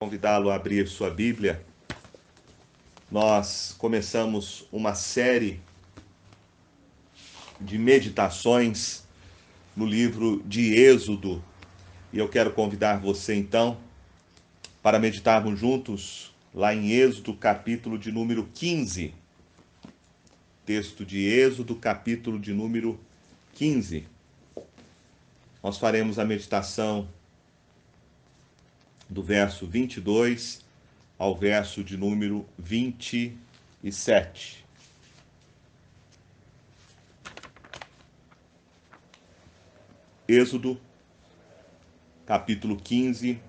Convidá-lo a abrir sua Bíblia. Nós começamos uma série de meditações no livro de Êxodo e eu quero convidar você então para meditarmos juntos lá em Êxodo, capítulo de número 15. Texto de Êxodo, capítulo de número 15. Nós faremos a meditação do verso 22 ao verso de número 27. Êxodo, capítulo 15,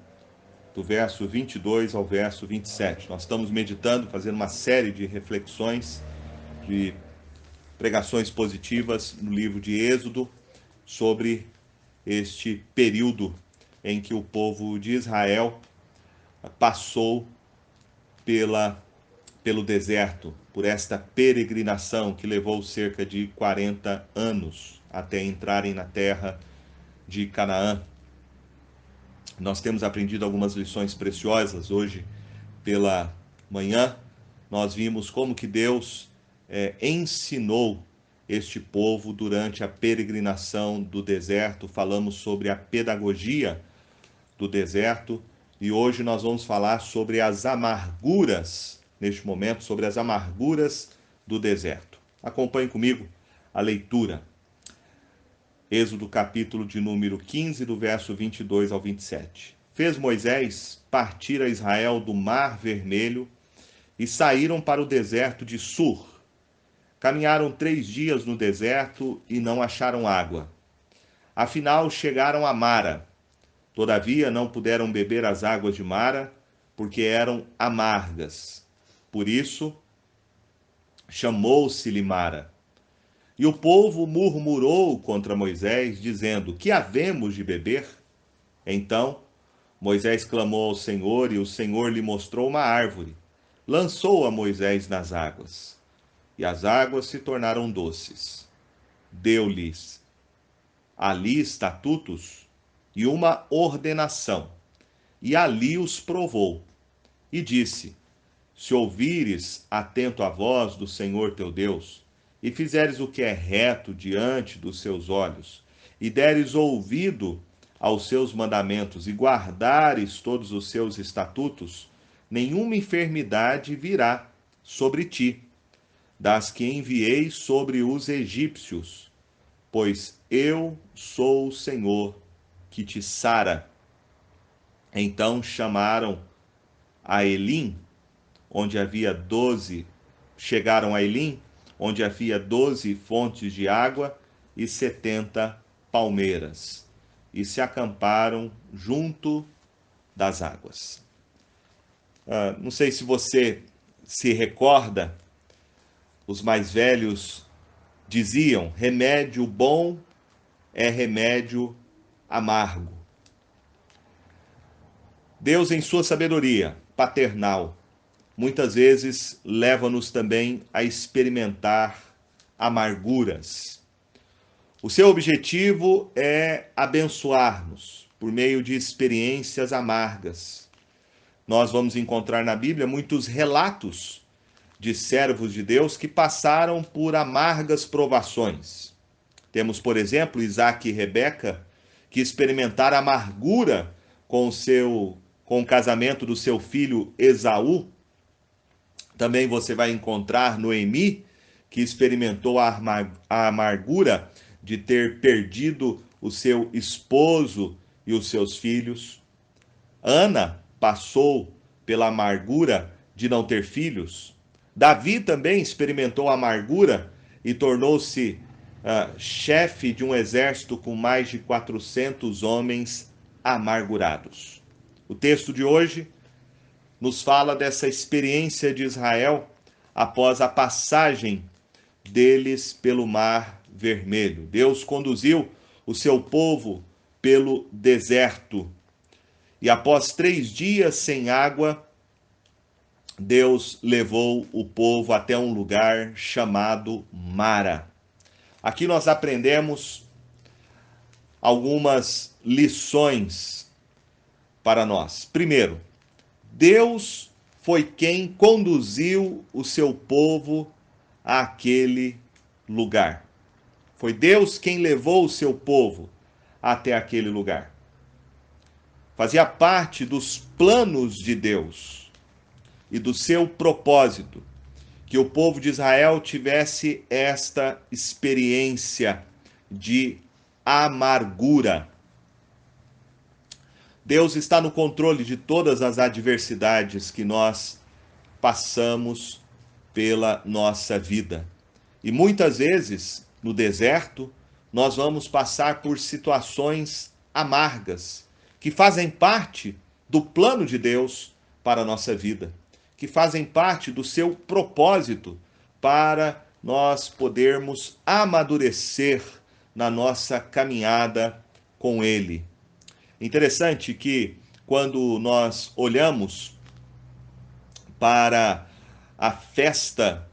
do verso 22 ao verso 27. Nós estamos meditando, fazendo uma série de reflexões, de pregações positivas no livro de Êxodo, sobre este período em que o povo de Israel passou pelo deserto, por esta peregrinação que levou cerca de 40 anos até entrarem na terra de Canaã. Nós temos aprendido algumas lições preciosas hoje pela manhã. Nós vimos como que Deus ensinou este povo durante a peregrinação do deserto. Falamos sobre a pedagogia do deserto e hoje nós vamos falar sobre as amarguras, neste momento, sobre as amarguras do deserto. Acompanhe comigo a leitura. Êxodo capítulo de número 15, do verso 22 ao 27. Fez Moisés partir a Israel do Mar Vermelho e saíram para o deserto de Sur. Caminharam 3 dias no deserto e não acharam água. Afinal, chegaram a Mara. Todavia, não puderam beber as águas de Mara, porque eram amargas. Por isso, chamou-se-lhe Mara. E o povo murmurou contra Moisés, dizendo: que havemos de beber? Então Moisés clamou ao Senhor, e o Senhor lhe mostrou uma árvore. Lançou a Moisés nas águas, e as águas se tornaram doces. Deu-lhes ali estatutos e uma ordenação, e ali os provou. E disse: se ouvires atento a voz do Senhor teu Deus, e fizeres o que é reto diante dos seus olhos, e deres ouvido aos seus mandamentos, e guardares todos os seus estatutos, nenhuma enfermidade virá sobre ti, das que enviei sobre os egípcios, pois eu sou o Senhor que te sara. Então chamaram a Elim, onde havia 12, chegaram a Elim, onde havia 12 fontes de água e 70 palmeiras, e se acamparam junto das águas. Não sei se você se recorda, os mais velhos diziam: remédio bom é remédio amargo. Deus, em sua sabedoria paternal, muitas vezes leva-nos também a experimentar amarguras. O seu objetivo é abençoar-nos por meio de experiências amargas. Nós vamos encontrar na Bíblia muitos relatos de servos de Deus que passaram por amargas provações. Temos, por exemplo, Isaac e Rebeca, que experimentaram amargura com o casamento do seu filho Esaú. Também você vai encontrar Noemi, que experimentou a amargura de ter perdido o seu esposo e os seus filhos. Ana passou pela amargura de não ter filhos. Davi também experimentou a amargura e tornou-se chefe de um exército com mais de 400 homens amargurados. O texto de hoje nos fala dessa experiência de Israel após a passagem deles pelo Mar Vermelho. Deus conduziu o seu povo pelo deserto. E após 3 dias sem água, Deus levou o povo até um lugar chamado Mara. Aqui nós aprendemos algumas lições para nós. Primeiro, Deus foi quem conduziu o seu povo àquele lugar. Foi Deus quem levou o seu povo até aquele lugar. Fazia parte dos planos de Deus e do seu propósito que o povo de Israel tivesse esta experiência de amargura. Deus está no controle de todas as adversidades que nós passamos pela nossa vida. E muitas vezes, no deserto, nós vamos passar por situações amargas, que fazem parte do plano de Deus para a nossa vida, que fazem parte do seu propósito para nós podermos amadurecer na nossa caminhada com Ele. Interessante que quando nós olhamos para a festa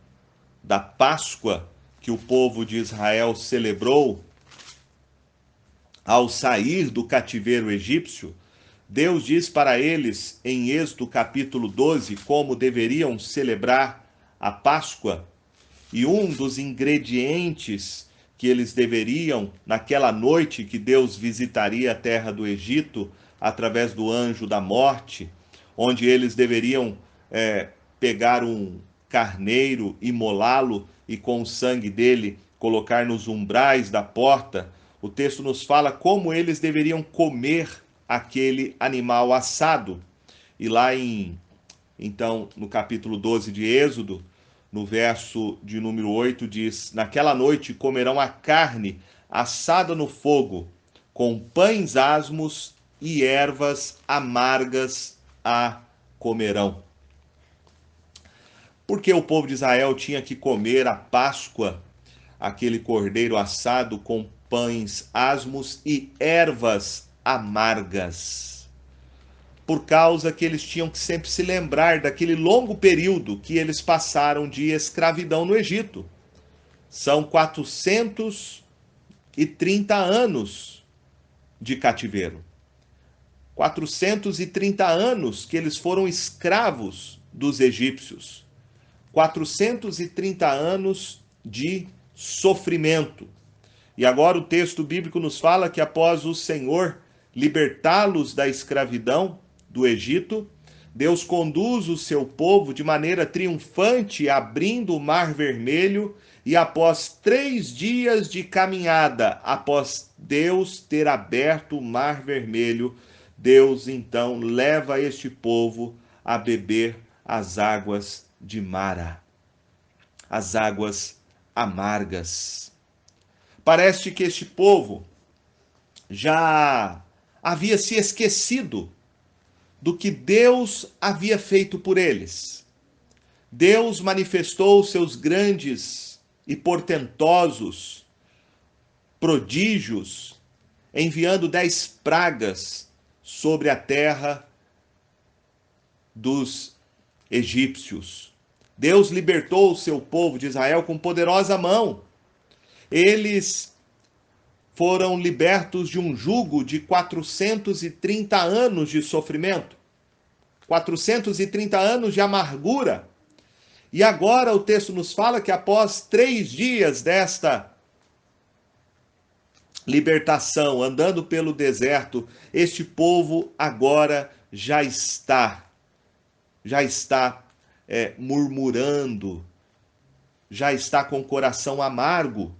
da Páscoa que o povo de Israel celebrou ao sair do cativeiro egípcio, Deus diz para eles em Êxodo capítulo 12 como deveriam celebrar a Páscoa, e um dos ingredientes que eles deveriam, naquela noite que Deus visitaria a terra do Egito através do anjo da morte, onde eles deveriam pegar um carneiro, imolá-lo e com o sangue dele colocar nos umbrais da porta, o texto nos fala como eles deveriam comer aquele animal assado. E lá então, no capítulo 12 de Êxodo, no verso de número 8, diz: naquela noite comerão a carne assada no fogo, com pães asmos e ervas amargas a comerão. Porque o povo de Israel tinha que comer a Páscoa, aquele cordeiro assado com pães asmos e ervas amargas? Por causa que eles tinham que sempre se lembrar daquele longo período que eles passaram de escravidão no Egito. São 430 anos de cativeiro. 430 anos que eles foram escravos dos egípcios. 430 anos de sofrimento. E agora o texto bíblico nos fala que após o Senhor libertá-los da escravidão do Egito, Deus conduz o seu povo de maneira triunfante, abrindo o Mar Vermelho, e após 3 dias de caminhada, após Deus ter aberto o Mar Vermelho, Deus então leva este povo a beber as águas de Mara, as águas amargas. Parece que este povo já havia se esquecido do que Deus havia feito por eles. Deus manifestou seus grandes e portentosos prodígios, enviando 10 pragas sobre a terra dos egípcios. Deus libertou o seu povo de Israel com poderosa mão. Eles foram libertos de um jugo de 430 anos de sofrimento, 430 anos de amargura. E agora o texto nos fala que após 3 dias desta libertação, andando pelo deserto, este povo agora já está murmurando, já está com o coração amargo.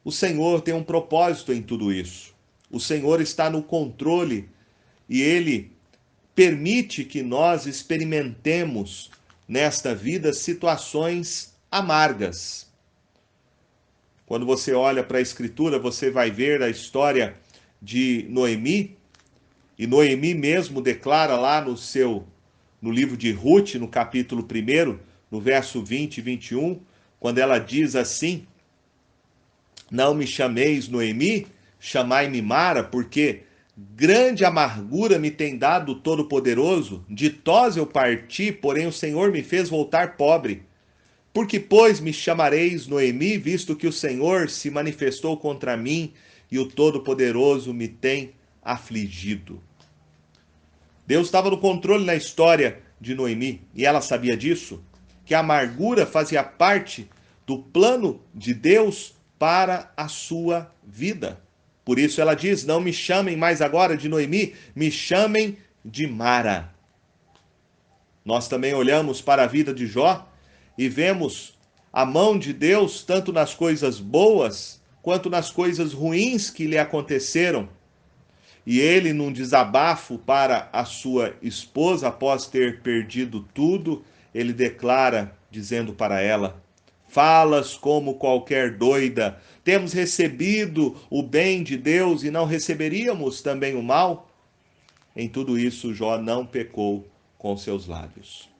O Senhor tem um propósito em tudo isso. O Senhor está no controle e Ele permite que nós experimentemos nesta vida situações amargas. Quando você olha para a Escritura, você vai ver a história de Noemi, e Noemi mesmo declara lá no livro de Ruth, no capítulo 1, no verso 20 e 21, quando ela diz assim: não me chameis Noemi, chamai-me Mara, porque grande amargura me tem dado o Todo-Poderoso, de Toz eu parti, porém o Senhor me fez voltar pobre. Porque, pois, me chamareis Noemi, visto que o Senhor se manifestou contra mim e o Todo-Poderoso me tem afligido. Deus estava no controle na história de Noemi, e ela sabia disso, que a amargura fazia parte do plano de Deus para a sua vida. Por isso ela diz: não me chamem mais agora de Noemi, me chamem de Mara. Nós também olhamos para a vida de Jó e vemos a mão de Deus tanto nas coisas boas quanto nas coisas ruins que lhe aconteceram. E ele, num desabafo para a sua esposa, após ter perdido tudo, ele declara, dizendo para ela: falas como qualquer doida, temos recebido o bem de Deus e não receberíamos também o mal? Em tudo isso, Jó não pecou com seus lábios.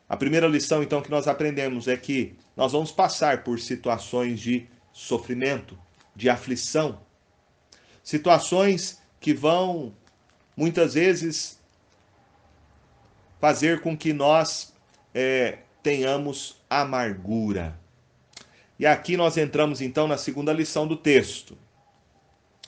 A primeira lição, então, que nós aprendemos é que nós vamos passar por situações de sofrimento, de aflição, situações que vão, muitas vezes, fazer com que nós tenhamos amargura. E aqui nós entramos, então, na segunda lição do texto.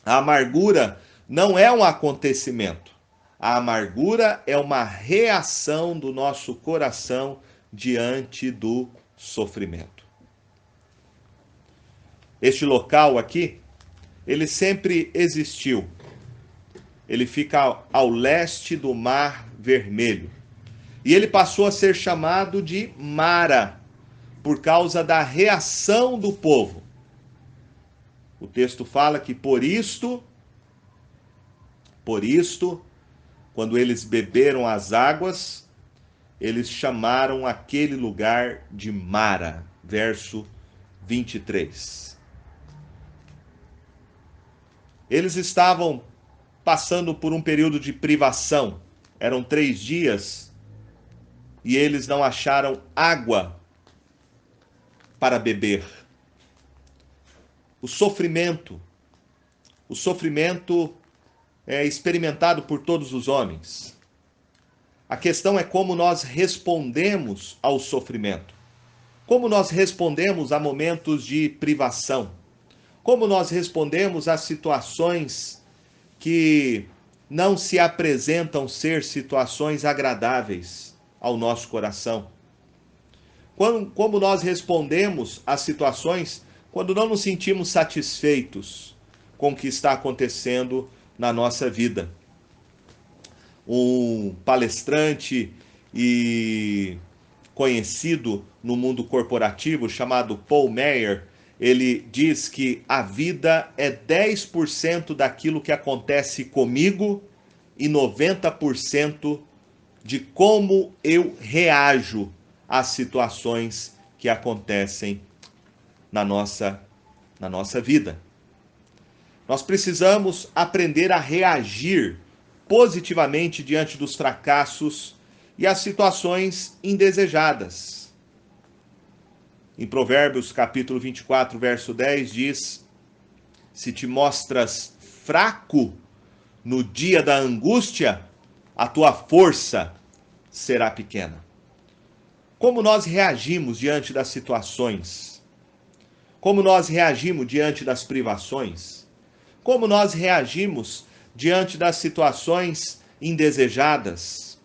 A amargura não é um acontecimento. A amargura é uma reação do nosso coração diante do sofrimento. Este local aqui, ele sempre existiu. Ele fica ao leste do Mar Vermelho. E ele passou a ser chamado de Mara, por causa da reação do povo. O texto fala que por isto, quando eles beberam as águas, eles chamaram aquele lugar de Mara. Verso 23. Eles estavam passando por um período de privação. Eram 3 dias e eles não acharam água para beber. O sofrimento é experimentado por todos os homens. A questão é como nós respondemos ao sofrimento. Como nós respondemos a momentos de privação. Como nós respondemos a situações que não se apresentam ser situações agradáveis ao nosso coração. Como nós respondemos às situações quando não nos sentimos satisfeitos com o que está acontecendo na nossa vida. Um palestrante e conhecido no mundo corporativo chamado Paul Meyer, ele diz que a vida é 10% daquilo que acontece comigo e 90% de como eu reajo às situações que acontecem na nossa vida. Nós precisamos aprender a reagir positivamente diante dos fracassos e as situações indesejadas. Em Provérbios capítulo 24, verso 10 diz: se te mostras fraco no dia da angústia, a tua força será pequena. Como nós reagimos diante das situações? Como nós reagimos diante das privações? Como nós reagimos diante das situações indesejadas?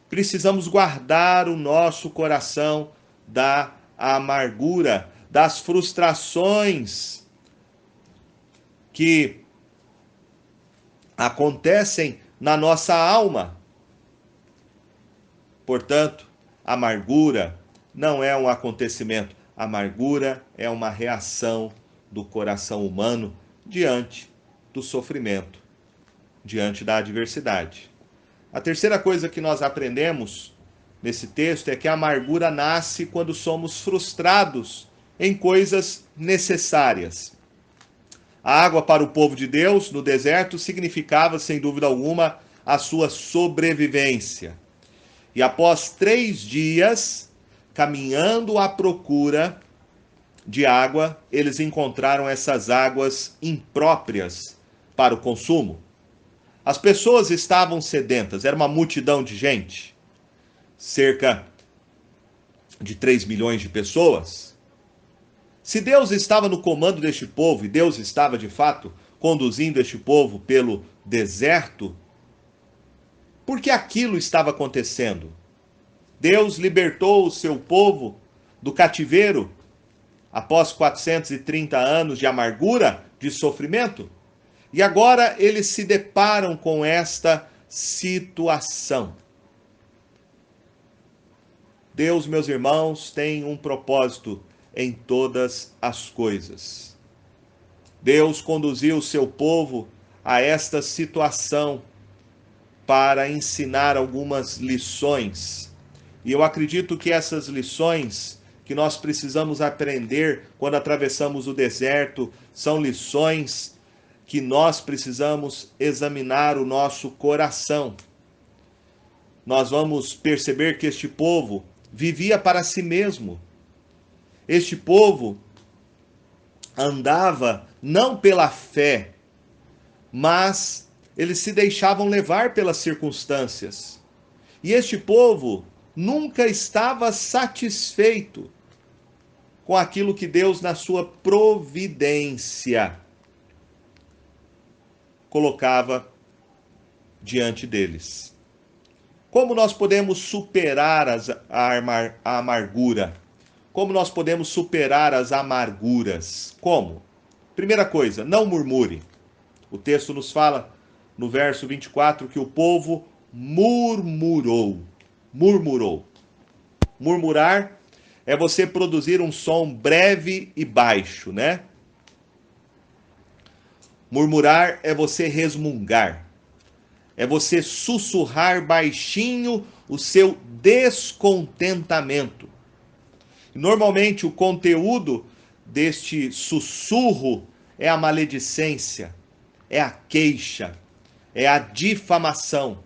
Precisamos guardar o nosso coração da amargura, das frustrações que acontecem na nossa alma. Portanto, amargura não é um acontecimento. Amargura é uma reação do coração humano diante do sofrimento, diante da adversidade. A terceira coisa que nós aprendemos nesse texto é que a amargura nasce quando somos frustrados em coisas necessárias. A água para o povo de Deus no deserto significava, sem dúvida alguma, a sua sobrevivência. E após 3 dias, caminhando à procura de água, eles encontraram essas águas impróprias para o consumo. As pessoas estavam sedentas, era uma multidão de gente, cerca de 3 milhões de pessoas. Se Deus estava no comando deste povo, e Deus estava de fato conduzindo este povo pelo deserto, Porque aquilo estava acontecendo. Deus libertou o seu povo do cativeiro após 430 anos de amargura, de sofrimento, e agora eles se deparam com esta situação. Deus, meus irmãos, tem um propósito em todas as coisas. Deus conduziu o seu povo a esta situação para ensinar algumas lições. E eu acredito que essas lições que nós precisamos aprender quando atravessamos o deserto são lições que nós precisamos examinar o nosso coração. Nós vamos perceber que este povo vivia para si mesmo. Este povo andava não pela fé, mas eles se deixavam levar pelas circunstâncias. E este povo nunca estava satisfeito com aquilo que Deus, na sua providência, colocava diante deles. Como nós podemos superar a amargura? Como nós podemos superar as amarguras? Como? Primeira coisa, não murmure. O texto nos fala no verso 24 que o povo murmurou. Murmurou. Murmurar é você produzir um som breve e baixo, né? Murmurar é você resmungar. É você sussurrar baixinho o seu descontentamento. Normalmente o conteúdo deste sussurro é a maledicência, é a queixa, é a difamação.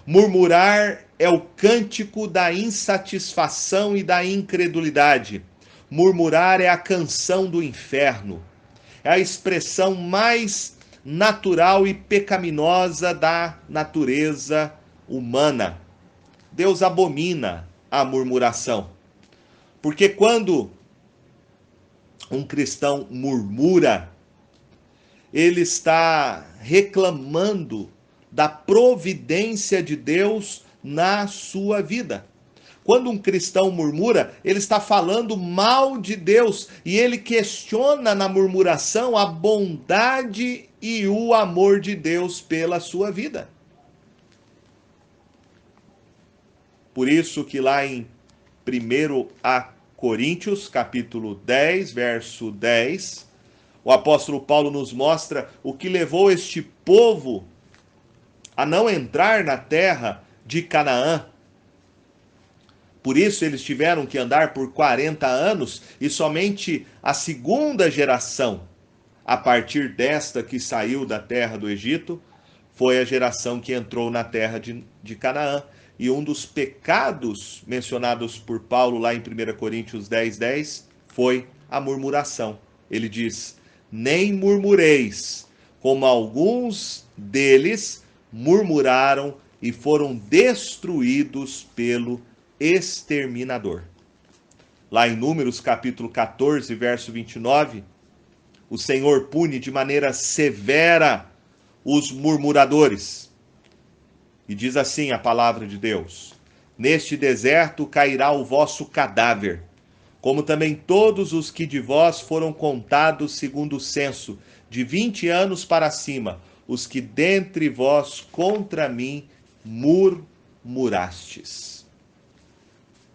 Murmurar é o cântico da insatisfação e da incredulidade. Murmurar é a canção do inferno. É a expressão mais natural e pecaminosa da natureza humana. Deus abomina a murmuração. Porque quando um cristão murmura, ele está reclamando da providência de Deus na sua vida. Quando um cristão murmura, ele está falando mal de Deus e ele questiona na murmuração a bondade e o amor de Deus pela sua vida. Por isso que lá em 1 Coríntios, capítulo 10, verso 10, o apóstolo Paulo nos mostra o que levou este povo a não entrar na terra de Canaã. Por isso eles tiveram que andar por 40 anos e somente a segunda geração, a partir desta que saiu da terra do Egito, foi a geração que entrou na terra de Canaã. E um dos pecados mencionados por Paulo lá em 1 Coríntios 10, 10 foi a murmuração. Ele diz: nem murmureis, como alguns deles murmuraram e foram destruídos pelo exterminador. Lá em Números capítulo 14, verso 29, o Senhor pune de maneira severa os murmuradores. E diz assim a palavra de Deus: neste deserto cairá o vosso cadáver, como também todos os que de vós foram contados segundo o censo, de 20 anos para cima, os que dentre vós contra mim murmurastes.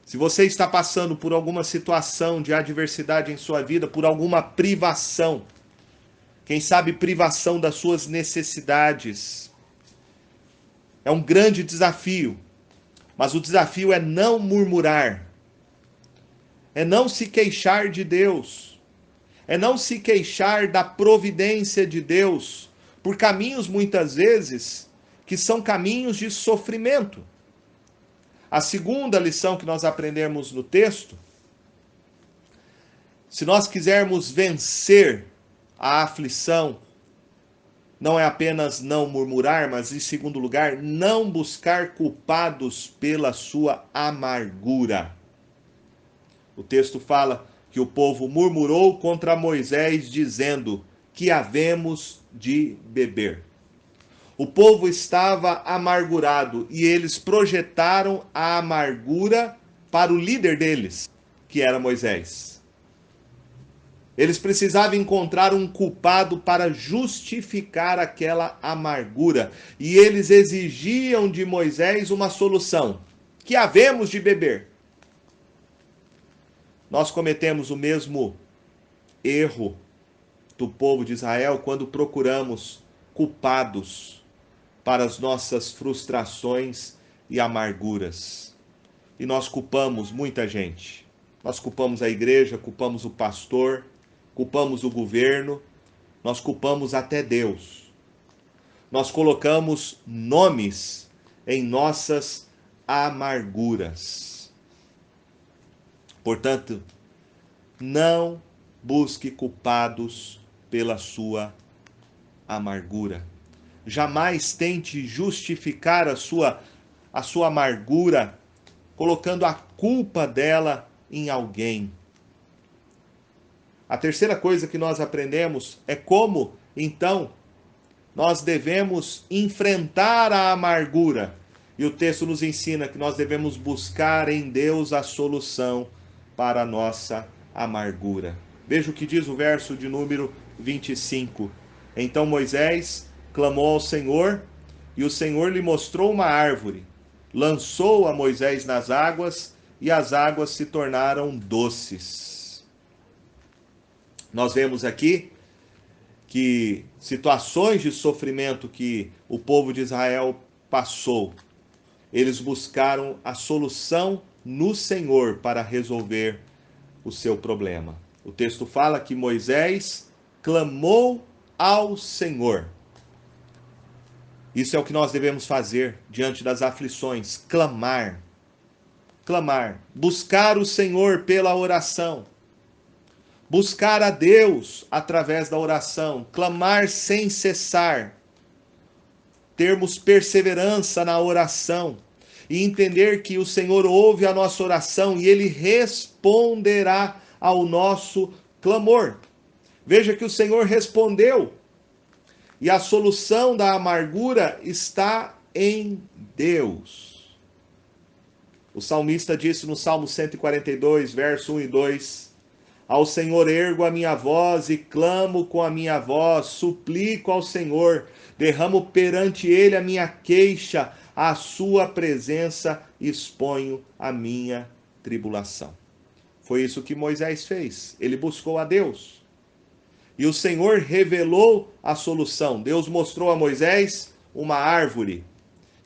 Se você está passando por alguma situação de adversidade em sua vida, por alguma privação, quem sabe privação das suas necessidades, é um grande desafio, mas o desafio é não murmurar, é não se queixar de Deus, é não se queixar da providência de Deus, por caminhos muitas vezes que são caminhos de sofrimento. A segunda lição que nós aprendemos no texto, se nós quisermos vencer a aflição, não é apenas não murmurar, mas em segundo lugar, não buscar culpados pela sua amargura. O texto fala que o povo murmurou contra Moisés, dizendo: que havemos de beber. O povo estava amargurado e eles projetaram a amargura para o líder deles, que era Moisés. Eles precisavam encontrar um culpado para justificar aquela amargura. E eles exigiam de Moisés uma solução: que havemos de beber? Nós cometemos o mesmo erro do povo de Israel quando procuramos culpados para as nossas frustrações e amarguras. E nós culpamos muita gente. Nós culpamos a igreja, culpamos o pastor, culpamos o governo, nós culpamos até Deus. Nós colocamos nomes em nossas amarguras. Portanto, não busque culpados pela sua amargura. Jamais tente justificar a sua amargura colocando a culpa dela em alguém. A terceira coisa que nós aprendemos é como, então, nós devemos enfrentar a amargura. E o texto nos ensina que nós devemos buscar em Deus a solução para a nossa amargura. Veja o que diz o verso de número 25. Então Moisés clamou ao Senhor, e o Senhor lhe mostrou uma árvore. Lançou a Moisés nas águas, e as águas se tornaram doces. Nós vemos aqui que situações de sofrimento que o povo de Israel passou, eles buscaram a solução no Senhor para resolver o seu problema. O texto fala que Moisés clamou ao Senhor. Isso é o que nós devemos fazer diante das aflições, clamar. Clamar, buscar o Senhor pela oração. Buscar a Deus através da oração, clamar sem cessar. Termos perseverança na oração e entender que o Senhor ouve a nossa oração e Ele responderá ao nosso clamor. Veja que o Senhor respondeu e a solução da amargura está em Deus. O salmista disse no Salmo 142, verso 1 e 2: Ao Senhor ergo a minha voz e clamo com a minha voz, suplico ao Senhor, derramo perante Ele a minha queixa, à sua presença exponho a minha tribulação. Foi isso que Moisés fez, ele buscou a Deus. E o Senhor revelou a solução. Deus mostrou a Moisés uma árvore,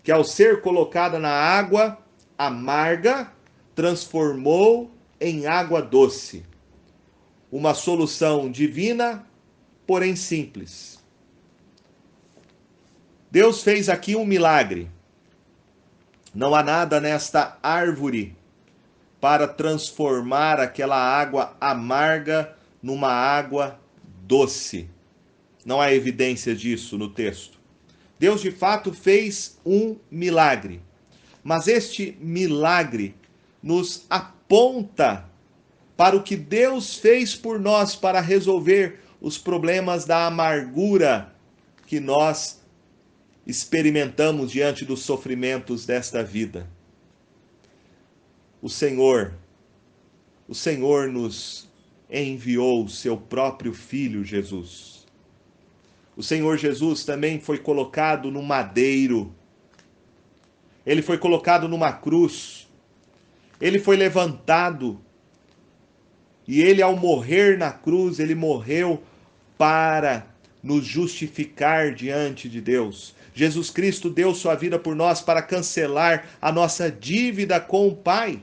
que ao ser colocada na água amarga, transformou em água doce. Uma solução divina, porém simples. Deus fez aqui um milagre. Não há nada nesta árvore para transformar aquela água amarga numa água doce. Não há evidência disso no texto. Deus de fato fez um milagre. Mas este milagre nos aponta para o que Deus fez por nós para resolver os problemas da amargura que nós experimentamos diante dos sofrimentos desta vida. O Senhor nos enviou o seu próprio Filho Jesus. O Senhor Jesus também foi colocado no madeiro. Ele foi colocado numa cruz. Ele foi levantado. E ele, ao morrer na cruz, ele morreu para nos justificar diante de Deus. Jesus Cristo deu sua vida por nós para cancelar a nossa dívida com o Pai.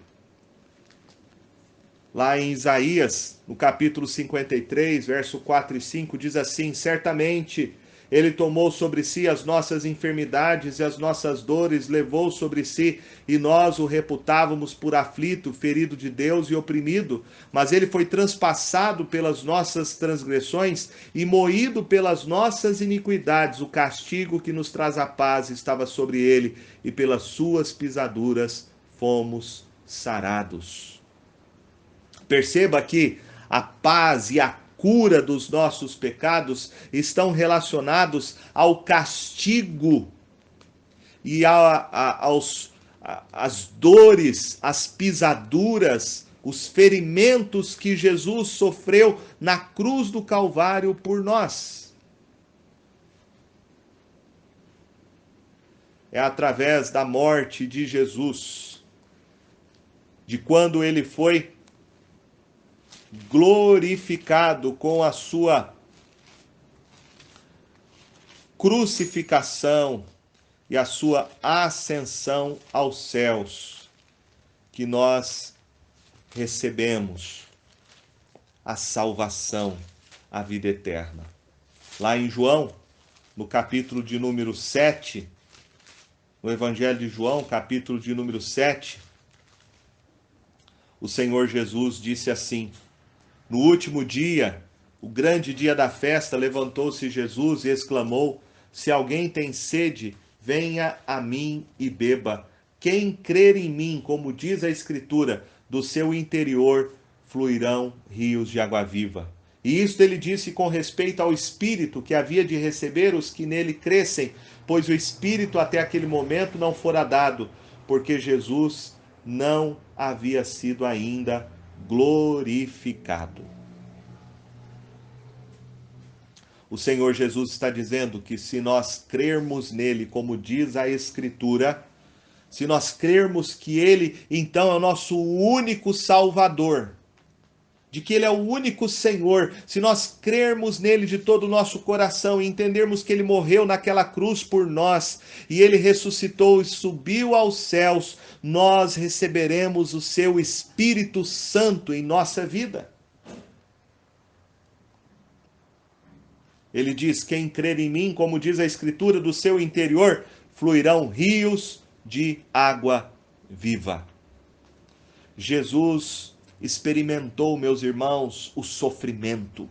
Lá em Isaías, no capítulo 53, verso 4 e 5, diz assim: Certamente Ele tomou sobre si as nossas enfermidades e as nossas dores levou sobre si, e nós o reputávamos por aflito, ferido de Deus e oprimido. Mas Ele foi transpassado pelas nossas transgressões e moído pelas nossas iniquidades. O castigo que nos traz a paz estava sobre Ele, e pelas suas pisaduras fomos sarados. Perceba que a paz e a cura dos nossos pecados estão relacionados ao castigo e às dores, às pisaduras, os ferimentos que Jesus sofreu na cruz do Calvário por nós. É através da morte de Jesus, de quando ele foi glorificado com a sua crucificação e a sua ascensão aos céus, que nós recebemos a salvação, a vida eterna. Lá em João, no capítulo de número 7, no Evangelho de João, capítulo de número 7, o Senhor Jesus disse assim: no último dia, o grande dia da festa, levantou-se Jesus e exclamou: se alguém tem sede, venha a mim e beba. Quem crer em mim, como diz a Escritura, do seu interior fluirão rios de água viva. E isto ele disse com respeito ao Espírito que havia de receber os que nele crescem, pois o Espírito até aquele momento não fora dado, porque Jesus não havia sido ainda glorificado. O Senhor Jesus está dizendo que se nós crermos nele, como diz a Escritura, se nós crermos que ele então é o nosso único Salvador, de que ele é o único Senhor, se nós crermos nele de todo o nosso coração e entendermos que ele morreu naquela cruz por nós e ele ressuscitou e subiu aos céus, nós receberemos o seu Espírito Santo em nossa vida. Ele diz: quem crer em mim, como diz a Escritura, do seu interior fluirão rios de água viva. Jesus experimentou, meus irmãos, o sofrimento,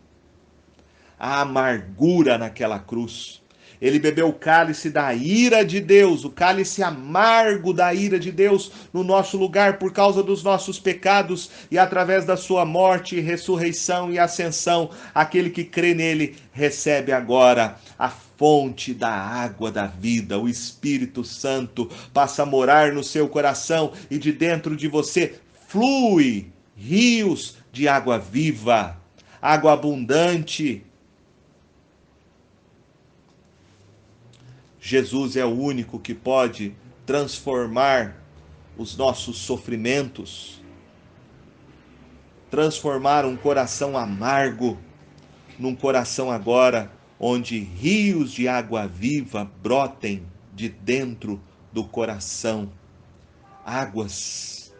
a amargura naquela cruz. Ele bebeu o cálice da ira de Deus, o cálice amargo da ira de Deus no nosso lugar por causa dos nossos pecados, e através da sua morte, ressurreição e ascensão, aquele que crê nele recebe agora a fonte da água da vida. O Espírito Santo passa a morar no seu coração e de dentro de você flui rios de água viva, água abundante. Jesus é o único que pode transformar os nossos sofrimentos, transformar um coração amargo num coração agora onde rios de água viva brotem de dentro do coração. Águas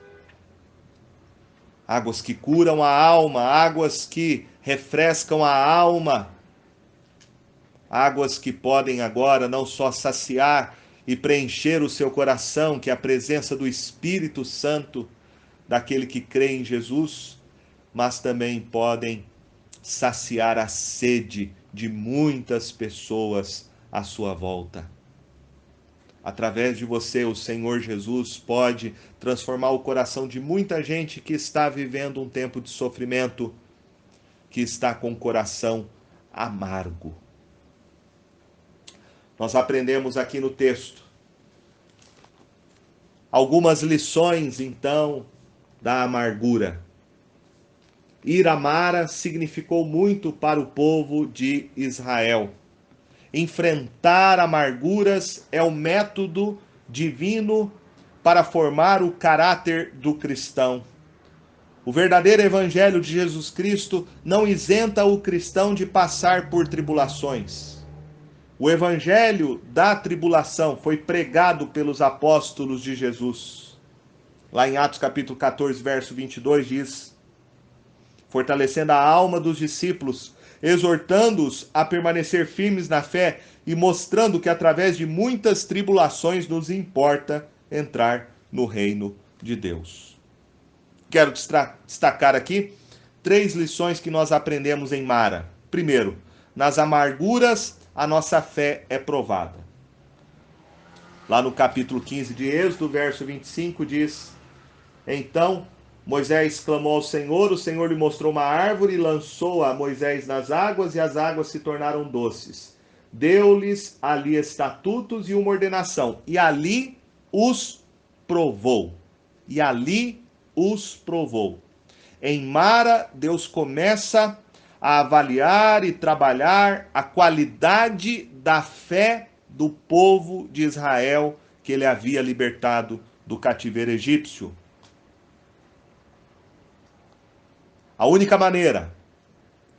que curam a alma, águas que refrescam a alma, águas que podem agora não só saciar e preencher o seu coração, que é a presença do Espírito Santo daquele que crê em Jesus, mas também podem saciar a sede de muitas pessoas à sua volta. Através de você, o Senhor Jesus pode transformar o coração de muita gente que está vivendo um tempo de sofrimento, que está com o coração amargo. Nós aprendemos aqui no texto algumas lições, então, da amargura. Ir a Mara significou muito para o povo de Israel. Enfrentar amarguras é o método divino para formar o caráter do cristão. O verdadeiro evangelho de Jesus Cristo não isenta o cristão de passar por tribulações. O evangelho da tribulação foi pregado pelos apóstolos de Jesus. Lá em Atos capítulo 14, verso 22 diz: fortalecendo a alma dos discípulos, exortando-os a permanecer firmes na fé e mostrando que através de muitas tribulações nos importa entrar no reino de Deus. Quero destacar aqui 3 lições que nós aprendemos em Mara. Primeiro, nas amarguras a nossa fé é provada. Lá no capítulo 15 de Êxodo, verso 25 diz: então Moisés clamou ao Senhor, o Senhor lhe mostrou uma árvore e lançou a Moisés nas águas, e as águas se tornaram doces. Deu-lhes ali estatutos e uma ordenação, e ali os provou. E ali os provou. Em Mara, Deus começa a avaliar e trabalhar a qualidade da fé do povo de Israel que ele havia libertado do cativeiro egípcio. A única maneira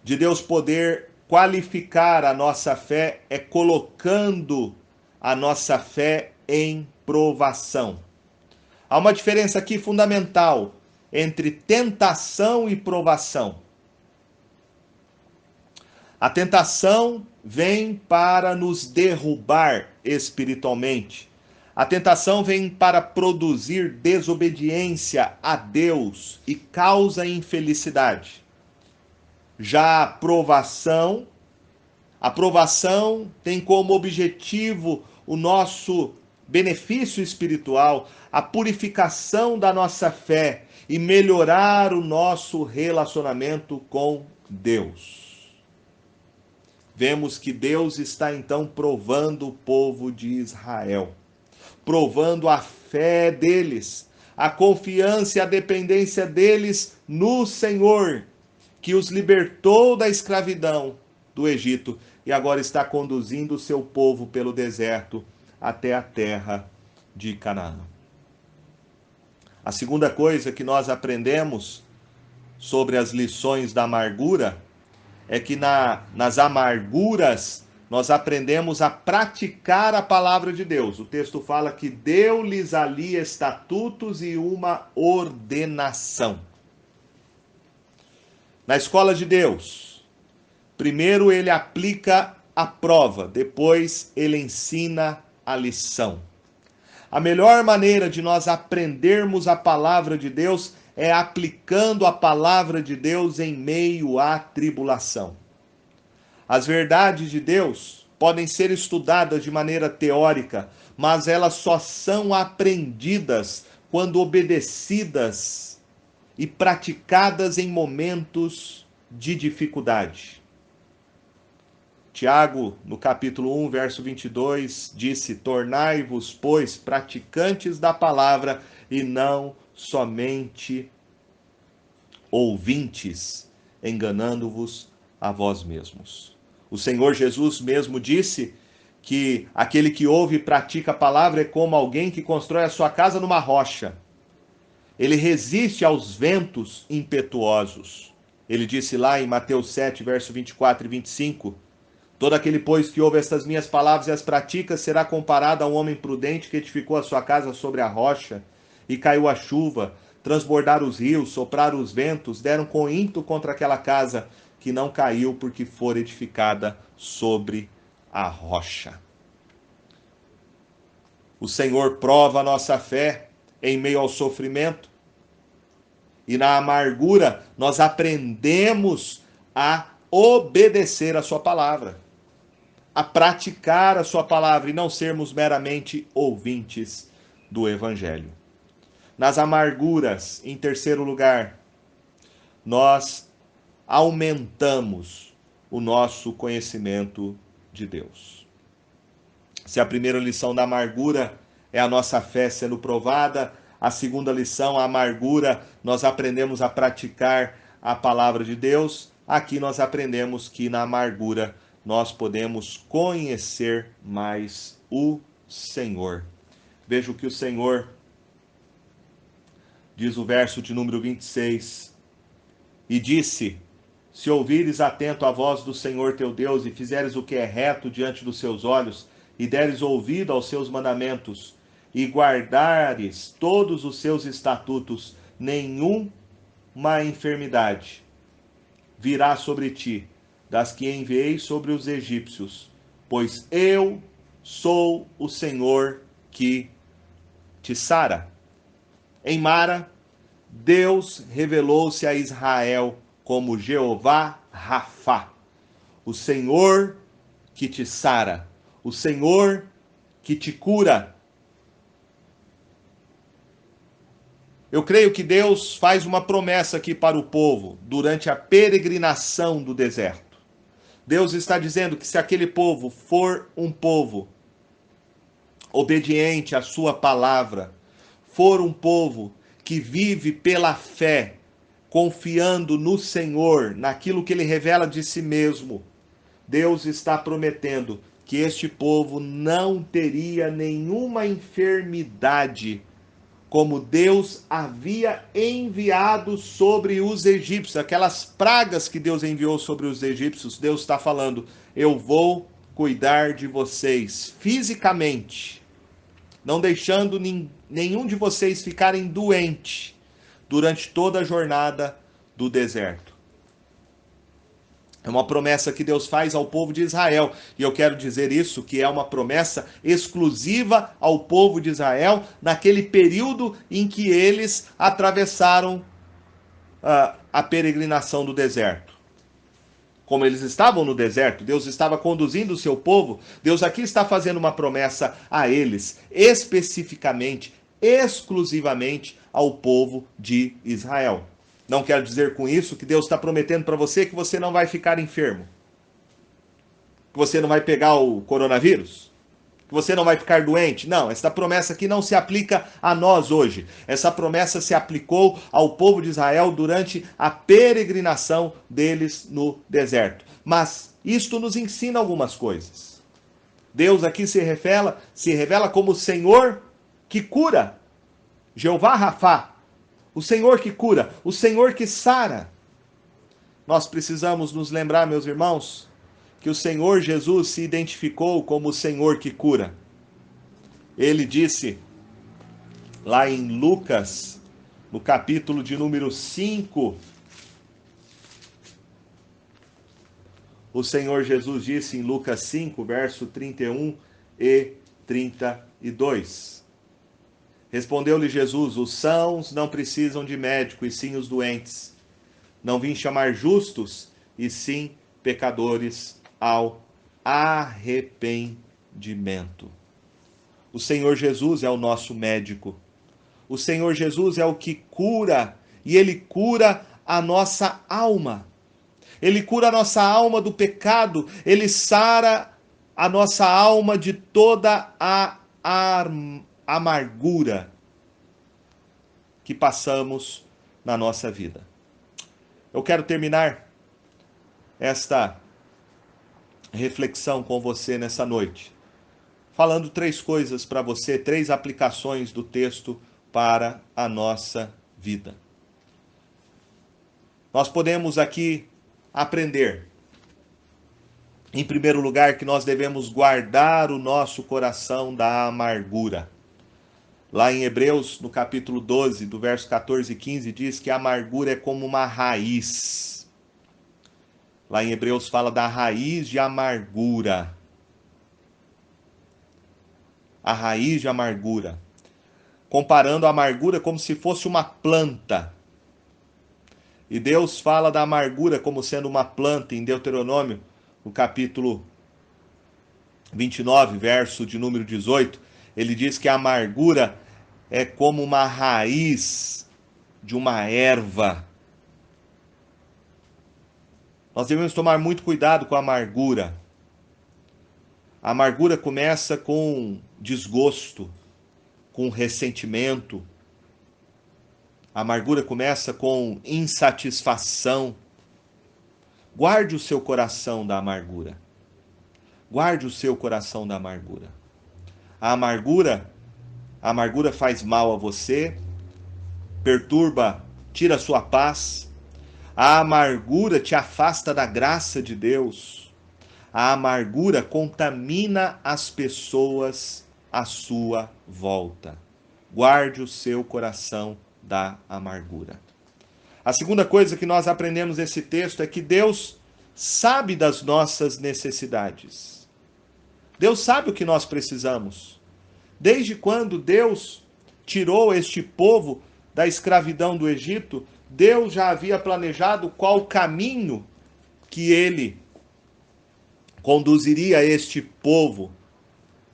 de Deus poder qualificar a nossa fé é colocando a nossa fé em provação. Há uma diferença aqui fundamental entre tentação e provação. A tentação vem para nos derrubar espiritualmente. A tentação vem para produzir desobediência a Deus e causa infelicidade. Já a provação tem como objetivo o nosso benefício espiritual, a purificação da nossa fé e melhorar o nosso relacionamento com Deus. Vemos que Deus está então provando o povo de Israel, provando a fé deles, a confiança e a dependência deles no Senhor, que os libertou da escravidão do Egito e agora está conduzindo o seu povo pelo deserto até a terra de Canaã. A segunda coisa que nós aprendemos sobre as lições da amargura é que nas amarguras nós aprendemos a praticar a palavra de Deus. O texto fala que deu-lhes ali estatutos e uma ordenação. Na escola de Deus, primeiro ele aplica a prova, depois ele ensina a lição. A melhor maneira de nós aprendermos a palavra de Deus é aplicando a palavra de Deus em meio à tribulação. As verdades de Deus podem ser estudadas de maneira teórica, mas elas só são aprendidas quando obedecidas e praticadas em momentos de dificuldade. Tiago, no capítulo 1, verso 22, disse: tornai-vos, pois, praticantes da palavra e não somente ouvintes, enganando-vos a vós mesmos. O Senhor Jesus mesmo disse que aquele que ouve e pratica a palavra é como alguém que constrói a sua casa numa rocha. Ele resiste aos ventos impetuosos. Ele disse lá em Mateus 7, verso 24 e 25, todo aquele, pois, que ouve estas minhas palavras e as pratica, será comparado a um homem prudente que edificou a sua casa sobre a rocha, e caiu a chuva, transbordaram os rios, sopraram os ventos, deram com ímpeto contra aquela casa, que não caiu porque for edificada sobre a rocha. O Senhor prova a nossa fé em meio ao sofrimento, e na amargura nós aprendemos a obedecer a sua palavra, a praticar a sua palavra e não sermos meramente ouvintes do evangelho. Nas amarguras, em terceiro lugar, nós aumentamos o nosso conhecimento de Deus. Se a primeira lição da amargura é a nossa fé sendo provada, a segunda lição, a amargura, nós aprendemos a praticar a palavra de Deus. Aqui nós aprendemos que na amargura nós podemos conhecer mais o Senhor. Veja o que o Senhor diz, o verso de número 26. E disse: se ouvires atento a voz do Senhor teu Deus, e fizeres o que é reto diante dos seus olhos, e deres ouvido aos seus mandamentos, e guardares todos os seus estatutos, nenhuma enfermidade virá sobre ti, das que enviei sobre os egípcios, pois eu sou o Senhor que te sara. Em Mara, Deus revelou-se a Israel como Jeová Rafá, o Senhor que te sara, o Senhor que te cura. Eu creio que Deus faz uma promessa aqui para o povo durante a peregrinação do deserto. Deus está dizendo que se aquele povo for um povo obediente à sua palavra, for um povo que vive pela fé, confiando no Senhor, naquilo que ele revela de si mesmo, Deus está prometendo que este povo não teria nenhuma enfermidade, como Deus havia enviado sobre os egípcios, aquelas pragas que Deus enviou sobre os egípcios. Deus está falando: eu vou cuidar de vocês fisicamente, não deixando nenhum de vocês ficarem doente durante toda a jornada do deserto. É uma promessa que Deus faz ao povo de Israel. E eu quero dizer isso, que é uma promessa exclusiva ao povo de Israel naquele período em que eles atravessaram a peregrinação do deserto. Como eles estavam no deserto, Deus estava conduzindo o seu povo, Deus aqui está fazendo uma promessa a eles, especificamente, exclusivamente ao povo de Israel. Não quero dizer com isso que Deus está prometendo para você que você não vai ficar enfermo, que você não vai pegar o coronavírus, que você não vai ficar doente. Não, essa promessa aqui não se aplica a nós hoje. Essa promessa se aplicou ao povo de Israel durante a peregrinação deles no deserto. Mas isto nos ensina algumas coisas. Deus aqui se revela como o Senhor que cura, Jeová Rafá, o Senhor que cura, o Senhor que sara. Nós precisamos nos lembrar, meus irmãos, que o Senhor Jesus se identificou como o Senhor que cura. Ele disse, lá em Lucas, no capítulo de número 5, o Senhor Jesus disse em Lucas 5, verso 31 e 32. Respondeu-lhe Jesus: os sãos não precisam de médico, e sim os doentes. Não vim chamar justos, e sim pecadores ao arrependimento. O Senhor Jesus é o nosso médico. O Senhor Jesus é o que cura, e Ele cura a nossa alma. Ele cura a nossa alma do pecado, Ele sara a nossa alma de toda a amargura que passamos na nossa vida. Eu quero terminar esta reflexão com você nessa noite, falando três coisas para você, três aplicações do texto para a nossa vida. Nós podemos aqui aprender, em primeiro lugar, que nós devemos guardar o nosso coração da amargura. Lá em Hebreus, no capítulo 12, do verso 14 e 15, diz que a amargura é como uma raiz. Lá em Hebreus fala da raiz de amargura. A raiz de amargura. Comparando a amargura como se fosse uma planta. E Deus fala da amargura como sendo uma planta em Deuteronômio, no capítulo 29, verso de número 18. Ele diz que a amargura é como uma raiz de uma erva. Nós devemos tomar muito cuidado com a amargura. A amargura começa com desgosto, com ressentimento. A amargura começa com insatisfação. Guarde o seu coração da amargura. Guarde o seu coração da amargura. A amargura faz mal a você, perturba, tira a sua paz. A amargura te afasta da graça de Deus. A amargura contamina as pessoas à sua volta. Guarde o seu coração da amargura. A segunda coisa que nós aprendemos nesse texto é que Deus sabe das nossas necessidades. Deus sabe o que nós precisamos. Desde quando Deus tirou este povo da escravidão do Egito, Deus já havia planejado qual caminho que ele conduziria este povo.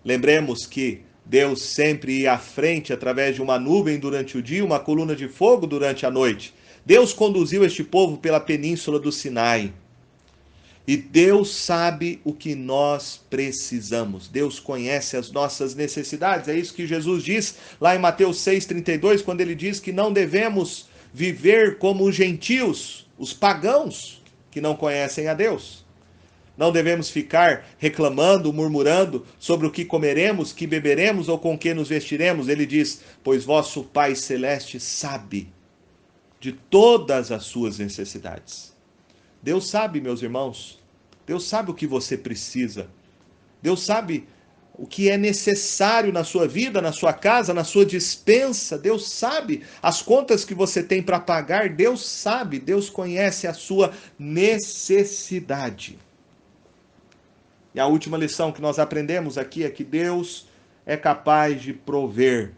Lembremos que Deus sempre ia à frente através de uma nuvem durante o dia, uma coluna de fogo durante a noite. Deus conduziu este povo pela península do Sinai. E Deus sabe o que nós precisamos. Deus conhece as nossas necessidades. É isso que Jesus diz lá em Mateus 6,32, quando ele diz que não devemos viver como os gentios, os pagãos que não conhecem a Deus. Não devemos ficar reclamando, murmurando sobre o que comeremos, que beberemos ou com que nos vestiremos. Ele diz: pois vosso Pai Celeste sabe de todas as suas necessidades. Deus sabe, meus irmãos. Deus sabe o que você precisa. Deus sabe o que é necessário na sua vida, na sua casa, na sua despensa. Deus sabe as contas que você tem para pagar. Deus sabe, Deus conhece a sua necessidade. E a última lição que nós aprendemos aqui é que Deus é capaz de prover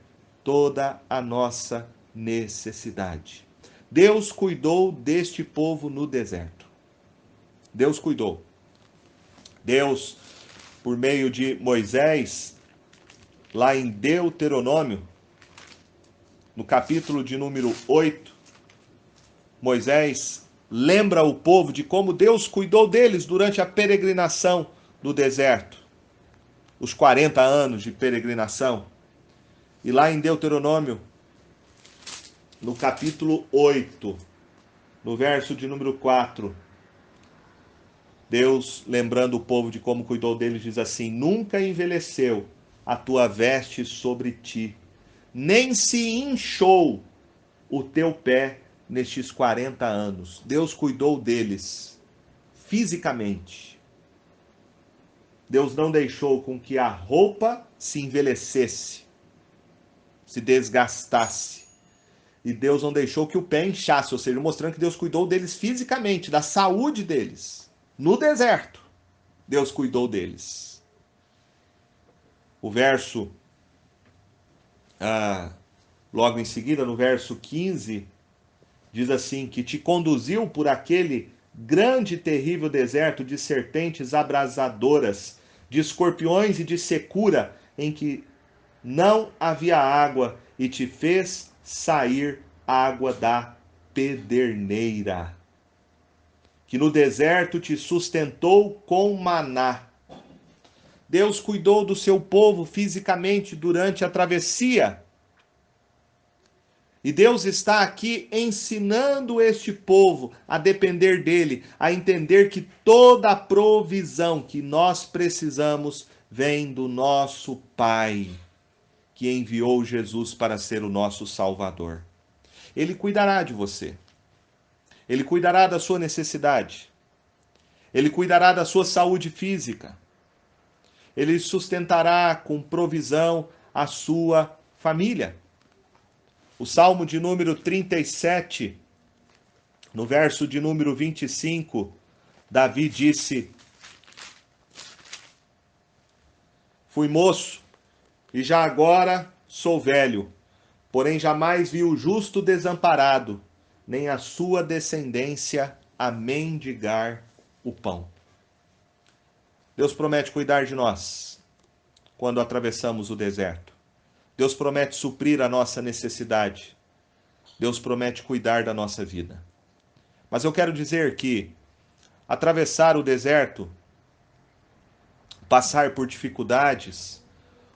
toda a nossa necessidade. Deus cuidou deste povo no deserto. Deus cuidou. Deus, por meio de Moisés, lá em Deuteronômio, no capítulo de número 8, Moisés lembra o povo de como Deus cuidou deles durante a peregrinação do deserto, os 40 anos de peregrinação. E lá em Deuteronômio, no capítulo 8, no verso de número 4, Deus, lembrando o povo de como cuidou deles, diz assim: nunca envelheceu a tua veste sobre ti, nem se inchou o teu pé nestes 40 anos. Deus cuidou deles fisicamente. Deus não deixou com que a roupa se envelhecesse, se desgastasse. E Deus não deixou que o pé inchasse, ou seja, mostrando que Deus cuidou deles fisicamente, da saúde deles. No deserto, Deus cuidou deles. O verso, logo em seguida, no verso 15, diz assim: que te conduziu por aquele grande e terrível deserto de serpentes abrasadoras, de escorpiões e de secura, em que não havia água, e te fez sair água da pederneira. Que no deserto te sustentou com maná. Deus cuidou do seu povo fisicamente durante a travessia. E Deus está aqui ensinando este povo a depender dele, a entender que toda a provisão que nós precisamos vem do nosso Pai, que enviou Jesus para ser o nosso Salvador. Ele cuidará de você. Ele cuidará da sua necessidade. Ele cuidará da sua saúde física. Ele sustentará com provisão a sua família. O Salmo de número 37, no verso de número 25, Davi disse: fui moço e já agora sou velho, porém jamais vi o justo desamparado, nem a sua descendência a mendigar o pão. Deus promete cuidar de nós quando atravessamos o deserto. Deus promete suprir a nossa necessidade. Deus promete cuidar da nossa vida. Mas eu quero dizer que atravessar o deserto, passar por dificuldades,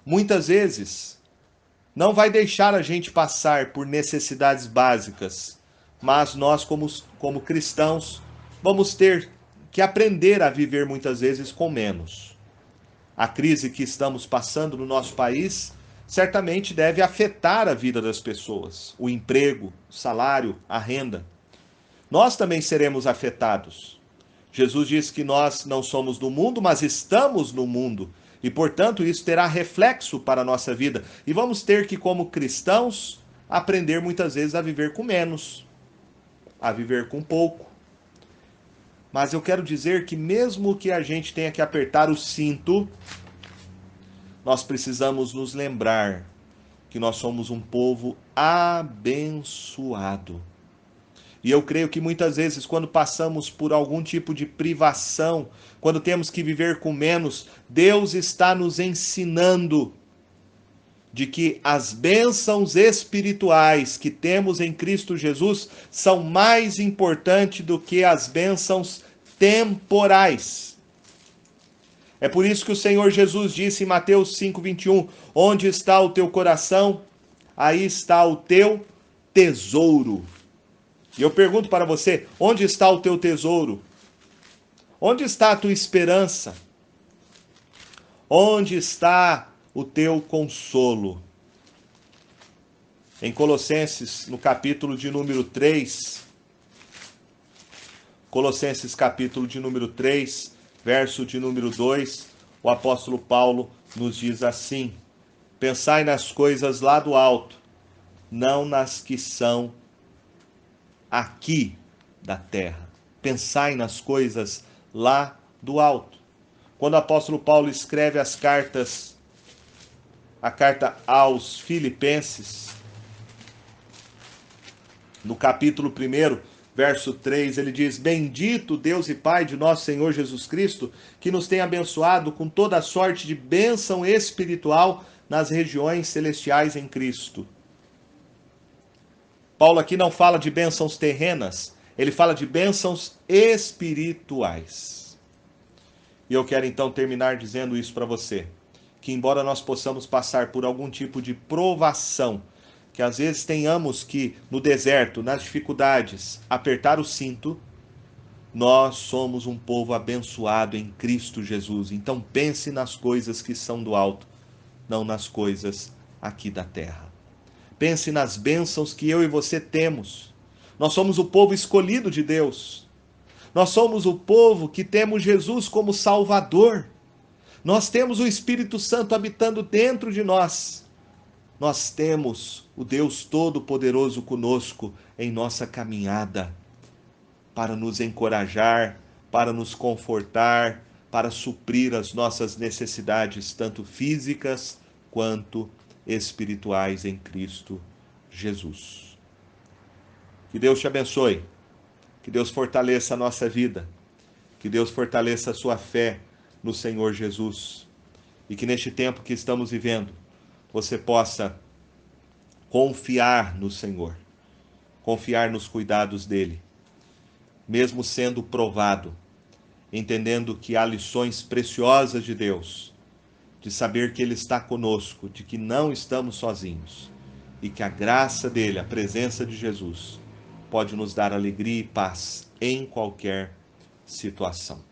muitas vezes não vai deixar a gente passar por necessidades básicas, mas nós, como cristãos, vamos ter que aprender a viver muitas vezes com menos. A crise que estamos passando no nosso país certamente deve afetar a vida das pessoas, o emprego, o salário, a renda. Nós também seremos afetados. Jesus disse que nós não somos do mundo, mas estamos no mundo. E, portanto, isso terá reflexo para a nossa vida. E vamos ter que, como cristãos, aprender muitas vezes a viver com menos, a viver com pouco. Mas eu quero dizer que mesmo que a gente tenha que apertar o cinto, nós precisamos nos lembrar que nós somos um povo abençoado. E eu creio que muitas vezes, quando passamos por algum tipo de privação, quando temos que viver com menos, Deus está nos ensinando de que as bênçãos espirituais que temos em Cristo Jesus são mais importantes do que as bênçãos temporais. É por isso que o Senhor Jesus disse em Mateus 5:21, onde está o teu coração, aí está o teu tesouro. E eu pergunto para você, onde está o teu tesouro? Onde está a tua esperança? Onde está o teu consolo? Em Colossenses, no capítulo de número 3, Colossenses capítulo de número 3, verso de número 2, o apóstolo Paulo nos diz assim: pensai nas coisas lá do alto, não nas que são aqui da terra. Pensai nas coisas lá do alto. Quando o apóstolo Paulo escreve a carta aos Filipenses, no capítulo 1, verso 3, ele diz: bendito Deus e Pai de nosso Senhor Jesus Cristo, que nos tem abençoado com toda sorte de bênção espiritual nas regiões celestiais em Cristo. Paulo aqui não fala de bênçãos terrenas, ele fala de bênçãos espirituais. E eu quero então terminar dizendo isso para você, que embora nós possamos passar por algum tipo de provação, que às vezes tenhamos que, no deserto, nas dificuldades, apertar o cinto, nós somos um povo abençoado em Cristo Jesus. Então pense nas coisas que são do alto, não nas coisas aqui da terra. Pense nas bênçãos que eu e você temos. Nós somos o povo escolhido de Deus. Nós somos o povo que temos Jesus como Salvador. Nós temos o Espírito Santo habitando dentro de nós. Nós temos o Deus Todo-Poderoso conosco em nossa caminhada, para nos encorajar, para nos confortar, para suprir as nossas necessidades, tanto físicas quanto espirituais em Cristo Jesus. Que Deus te abençoe, que Deus fortaleça a nossa vida, que Deus fortaleça a sua fé no Senhor Jesus, e que neste tempo que estamos vivendo, você possa confiar no Senhor, confiar nos cuidados dele, mesmo sendo provado, entendendo que há lições preciosas de Deus, de saber que ele está conosco, de que não estamos sozinhos e que a graça dele, a presença de Jesus, pode nos dar alegria e paz em qualquer situação.